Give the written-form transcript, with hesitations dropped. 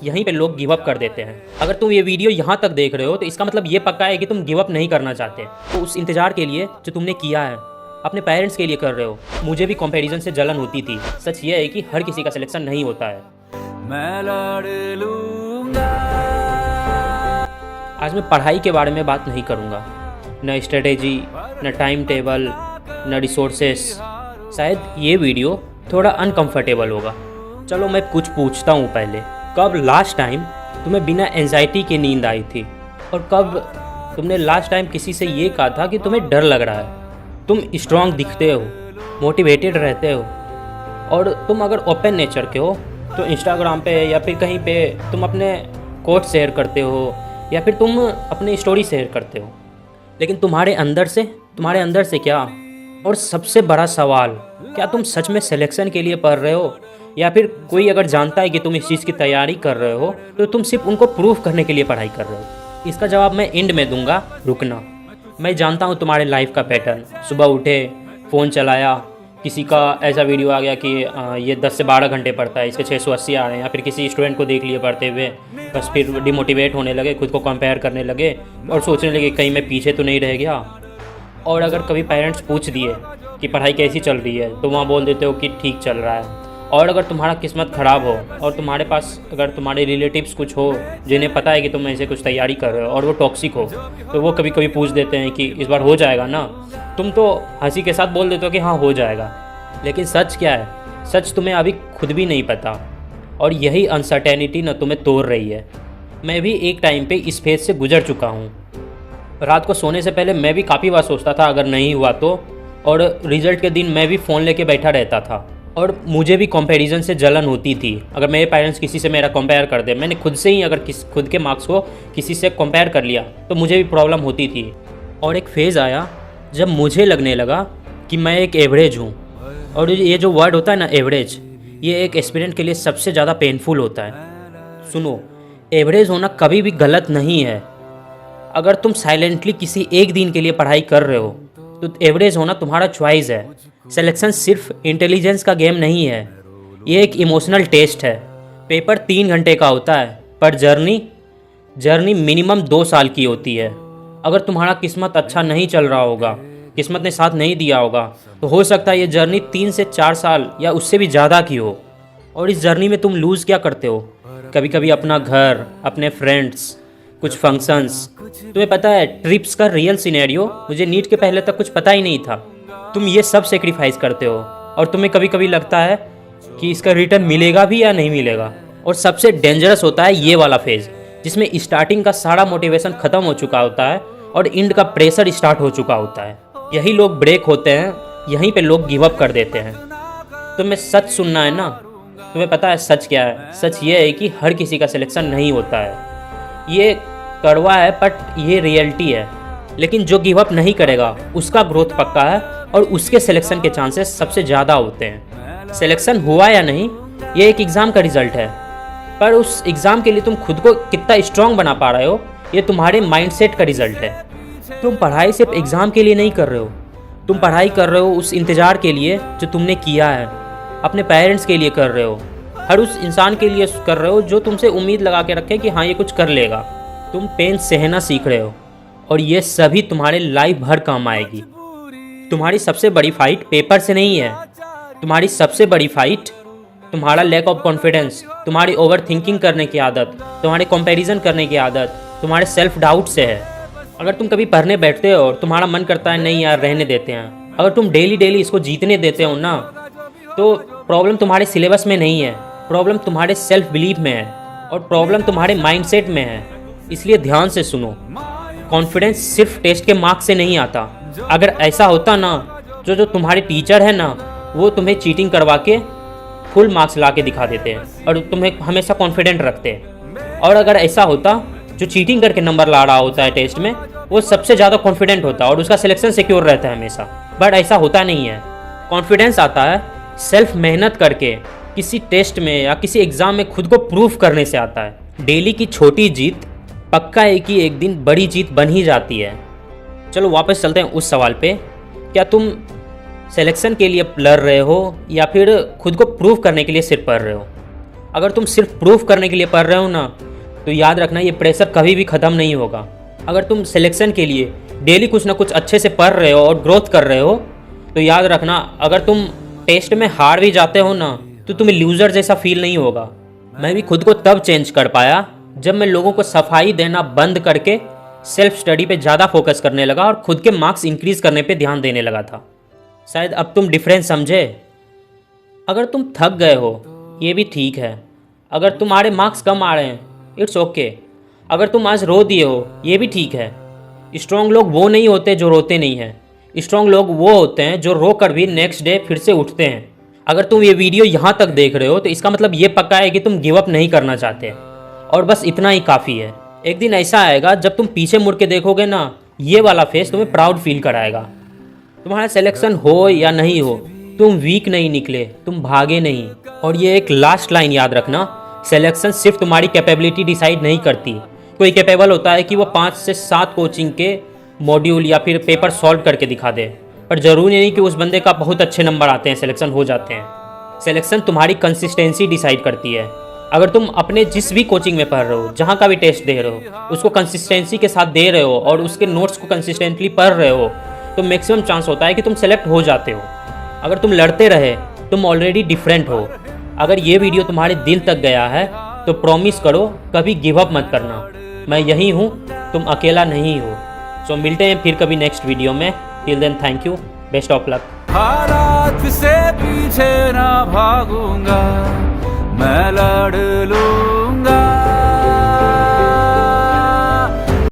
यहीं पे लोग गिव अप कर देते हैं। अगर तुम ये वीडियो यहाँ तक देख रहे हो तो इसका मतलब ये पक्का है कि तुम गिव अप नहीं करना चाहते। तो उस इंतज़ार के लिए जो तुमने किया है अपने पेरेंट्स के लिए कर रहे हो। मुझे भी कंपैरिजन से जलन होती थी। सच ये है कि हर किसी का सिलेक्शन नहीं होता है। मैं लड़ लूंगा। आज मैं पढ़ाई के बारे में बात नहीं करूँगा, न स्ट्रेटेजी, न टाइम टेबल, न रिसोर्सेस। शायद ये वीडियो थोड़ा अनकंफर्टेबल होगा। चलो मैं कुछ पूछता हूँ पहले। कब लास्ट टाइम तुम्हें बिना एंजाइटी के नींद आई थी? और कब तुमने लास्ट टाइम किसी से ये कहा था कि तुम्हें डर लग रहा है? तुम स्ट्रांग दिखते हो, मोटिवेटेड रहते हो, और तुम अगर ओपन नेचर के हो तो इंस्टाग्राम पे या फिर कहीं पे तुम अपने कोट शेयर करते हो या फिर तुम अपनी स्टोरी शेयर करते हो। लेकिन तुम्हारे अंदर से क्या? और सबसे बड़ा सवाल, क्या तुम सच में सिलेक्शन के लिए पढ़ रहे हो? या फिर कोई अगर जानता है कि तुम इस चीज़ की तैयारी कर रहे हो तो तुम सिर्फ उनको प्रूफ करने के लिए पढ़ाई कर रहे हो? इसका जवाब मैं एंड में दूंगा, रुकना। मैं जानता हूँ तुम्हारे लाइफ का पैटर्न। सुबह उठे, फ़ोन चलाया, किसी का ऐसा वीडियो आ गया कि ये 10 से 12 घंटे पढ़ता है, इसके 680 आ रहे हैं, या फिर किसी स्टूडेंट को देख लिए पढ़ते हुए, बस फिर डिमोटिवेट होने लगे, खुद को कंपेयर करने लगे और सोचने लगे कहीं मैं पीछे तो नहीं रह गया। और अगर कभी पेरेंट्स पूछ दिए कि पढ़ाई कैसी चल रही है तो वहाँ बोल देते हो कि ठीक चल रहा है। और अगर तुम्हारा किस्मत ख़राब हो और तुम्हारे पास अगर तुम्हारे रिलेटिव्स कुछ हो जिन्हें पता है कि तुम ऐसे कुछ तैयारी कर रहे हो और वो टॉक्सिक हो, तो वो कभी कभी पूछ देते हैं कि इस बार हो जाएगा ना? तुम तो हंसी के साथ बोल देते हो कि हाँ हो जाएगा। लेकिन सच क्या है? सच तुम्हें अभी खुद भी नहीं पता, और यही अनसर्टेनिटी न तुम्हें तोड़ रही है। मैं भी एक टाइम पे इस फेज से गुजर चुका हूँ। रात को सोने से पहले मैं भी काफ़ी बार सोचता था अगर नहीं हुआ तो, और रिज़ल्ट के दिन मैं भी फ़ोन लेके बैठा रहता था। और मुझे भी कंपैरिजन से जलन होती थी। अगर मेरे पेरेंट्स किसी से मेरा कंपेयर कर दे, मैंने खुद से ही अगर खुद के मार्क्स को किसी से कंपेयर कर लिया तो मुझे भी प्रॉब्लम होती थी। और एक फेज़ आया जब मुझे लगने लगा कि मैं एक एवरेज हूँ। और ये जो वर्ड होता है ना, एवरेज, ये एक एस्पिरेंट के लिए सबसे ज़्यादा पेनफुल होता है। सुनो, एवरेज होना कभी भी गलत नहीं है। अगर तुम साइलेंटली किसी एक दिन के लिए पढ़ाई कर रहे हो तो एवरेज होना तुम्हारा चॉइस है। सिलेक्शन सिर्फ इंटेलिजेंस का गेम नहीं है, ये एक इमोशनल टेस्ट है। पेपर 3 घंटे का होता है, पर जर्नी मिनिमम 2 साल की होती है। अगर तुम्हारा किस्मत अच्छा नहीं चल रहा होगा, किस्मत ने साथ नहीं दिया होगा, तो हो सकता है ये जर्नी 3 से 4 साल या उससे भी ज़्यादा की हो। और इस जर्नी में तुम लूज़ क्या करते हो? कभी कभी अपना घर, अपने फ्रेंड्स, कुछ फंक्शंस। तुम्हें पता है ट्रिप्स का रियल सिनेरियो मुझे नीट के पहले तक कुछ पता ही नहीं था। तुम ये सब सेक्रीफाइस करते हो और तुम्हें कभी कभी लगता है कि इसका रिटर्न मिलेगा भी या नहीं मिलेगा। और सबसे डेंजरस होता है ये वाला फेज़ जिसमें स्टार्टिंग का सारा मोटिवेशन ख़त्म हो चुका होता है और एंड का प्रेशर स्टार्ट हो चुका होता है। यही लोग ब्रेक होते हैं, यहीं पे लोग गिव अप कर देते हैं। तुम्हें सच सुनना है ना? तुम्हें पता है सच क्या है? सच ये है कि हर किसी का सिलेक्शन नहीं होता है। ये कड़वा है बट ये रियलिटी है। लेकिन जो गिव अप नहीं करेगा उसका ग्रोथ पक्का है और उसके सिलेक्शन के चांसेस सबसे ज़्यादा होते हैं। सिलेक्शन हुआ या नहीं ये एक एग्ज़ाम का रिजल्ट है, पर उस एग्ज़ाम के लिए तुम खुद को कितना स्ट्रांग बना पा रहे हो ये तुम्हारे माइंडसेट का रिजल्ट है। तुम पढ़ाई सिर्फ एग्ज़ाम के लिए नहीं कर रहे हो, तुम पढ़ाई कर रहे हो उस इंतज़ार के लिए जो तुमने किया है। अपने पेरेंट्स के लिए कर रहे हो, हर उस इंसान के लिए कर रहे हो जो तुमसे उम्मीद लगा के रखे कि हाँ ये कुछ कर लेगा। तुम पेन सहना सीख रहे हो और ये सभी तुम्हारे लाइफ भर काम आएगी। तुम्हारी सबसे बड़ी फाइट पेपर से नहीं है, तुम्हारी सबसे बड़ी फाइट तुम्हारा लैक ऑफ कॉन्फिडेंस, तुम्हारी ओवर थिंकिंग करने की आदत, तुम्हारे कंपैरिजन करने की आदत, तुम्हारे सेल्फ डाउट से है। अगर तुम कभी पढ़ने बैठते हो और तुम्हारा मन करता है नहीं यार रहने देते हैं, अगर तुम डेली इसको जीतने देते हो ना, तो प्रॉब्लम तुम्हारे सिलेबस में नहीं है, प्रॉब्लम तुम्हारे सेल्फ बिलीफ में है और प्रॉब्लम तुम्हारे माइंडसेट में है। इसलिए ध्यान से सुनो, कॉन्फिडेंस सिर्फ टेस्ट के मार्क्स से नहीं आता। अगर ऐसा होता ना, जो तुम्हारे टीचर है ना वो तुम्हें चीटिंग करवा के फुल मार्क्स ला के दिखा देते हैं और तुम्हें हमेशा कॉन्फिडेंट रखते हैं। और अगर ऐसा होता जो चीटिंग करके नंबर ला रहा होता है टेस्ट में, वो सबसे ज़्यादा कॉन्फिडेंट होता है और उसका सिलेक्शन सिक्योर रहता है हमेशा। बट ऐसा होता नहीं है। कॉन्फिडेंस आता है सेल्फ मेहनत करके, किसी टेस्ट में या किसी एग्ज़ाम में खुद को प्रूफ करने से आता है। डेली की छोटी जीत पक्का है कि एक दिन बड़ी जीत बन ही जाती है। चलो वापस चलते हैं उस सवाल पे, क्या तुम सिलेक्शन के लिए लड़ रहे हो या फिर खुद को प्रूव करने के लिए सिर्फ पढ़ रहे हो? अगर तुम सिर्फ प्रूफ करने के लिए पढ़ रहे हो ना, तो याद रखना ये प्रेशर कभी भी ख़त्म नहीं होगा। अगर तुम सिलेक्शन के लिए डेली कुछ ना कुछ अच्छे से पढ़ रहे हो और ग्रोथ कर रहे हो, तो याद रखना अगर तुम टेस्ट में हार भी जाते हो ना, तो तुम्हें लूज़र जैसा फील नहीं होगा। मैं भी खुद को तब चेंज कर पाया जब मैं लोगों को सफाई देना बंद करके सेल्फ स्टडी पे ज़्यादा फोकस करने लगा और खुद के मार्क्स इंक्रीज़ करने पे ध्यान देने लगा था। शायद अब तुम डिफरेंस समझे। अगर तुम थक गए हो ये भी ठीक है, अगर तुम्हारे मार्क्स कम आ रहे हैं इट्स ओके, अगर तुम आज रो दिए हो ये भी ठीक है। स्ट्रॉन्ग लोग वो नहीं होते जो रोते नहीं हैं, स्ट्रॉन्ग लोग वो होते हैं जो रो कर भी नेक्स्ट डे फिर से उठते हैं। अगर तुम ये वीडियो यहाँ तक देख रहे हो तो इसका मतलब ये पक्का है कि तुम गिव अप नहीं करना चाहते, और बस इतना ही काफ़ी है। एक दिन ऐसा आएगा जब तुम पीछे मुड़ के देखोगे ना, ये वाला फेस तुम्हें प्राउड फील कराएगा। तुम्हारा सिलेक्शन हो या नहीं हो, तुम वीक नहीं निकले, तुम भागे नहीं। और ये एक लास्ट लाइन याद रखना, सिलेक्शन सिर्फ तुम्हारी कैपेबिलिटी डिसाइड नहीं करती। कोई कैपेबल होता है कि वो 5 से 7 कोचिंग के मॉड्यूल या फिर पेपर सॉल्व करके दिखा दे, पर ज़रूरी नहीं कि उस बंदे का बहुत अच्छे नंबर आते हैं, सिलेक्शन हो जाते हैं। सिलेक्शन तुम्हारी कंसिस्टेंसी डिसाइड करती है। अगर तुम अपने जिस भी कोचिंग में पढ़ रहे हो, जहाँ का भी टेस्ट दे रहे हो, उसको कंसिस्टेंसी के साथ दे रहे हो और उसके नोट्स को कंसिस्टेंटली पढ़ रहे हो, तो मैक्सिमम चांस होता है कि तुम सेलेक्ट हो जाते हो। अगर तुम लड़ते रहे, तुम ऑलरेडी डिफरेंट हो। अगर ये वीडियो तुम्हारे दिल तक गया है तो प्रॉमिस करो कभी गिव अप मत करना। मैं यही हूँ, तुम अकेला नहीं हो। सो मिलते हैं फिर कभी नेक्स्ट वीडियो में। Till then thank you, best of luck. हालात से पीछे ना भागूंगा, मैं लड़ लूंगा।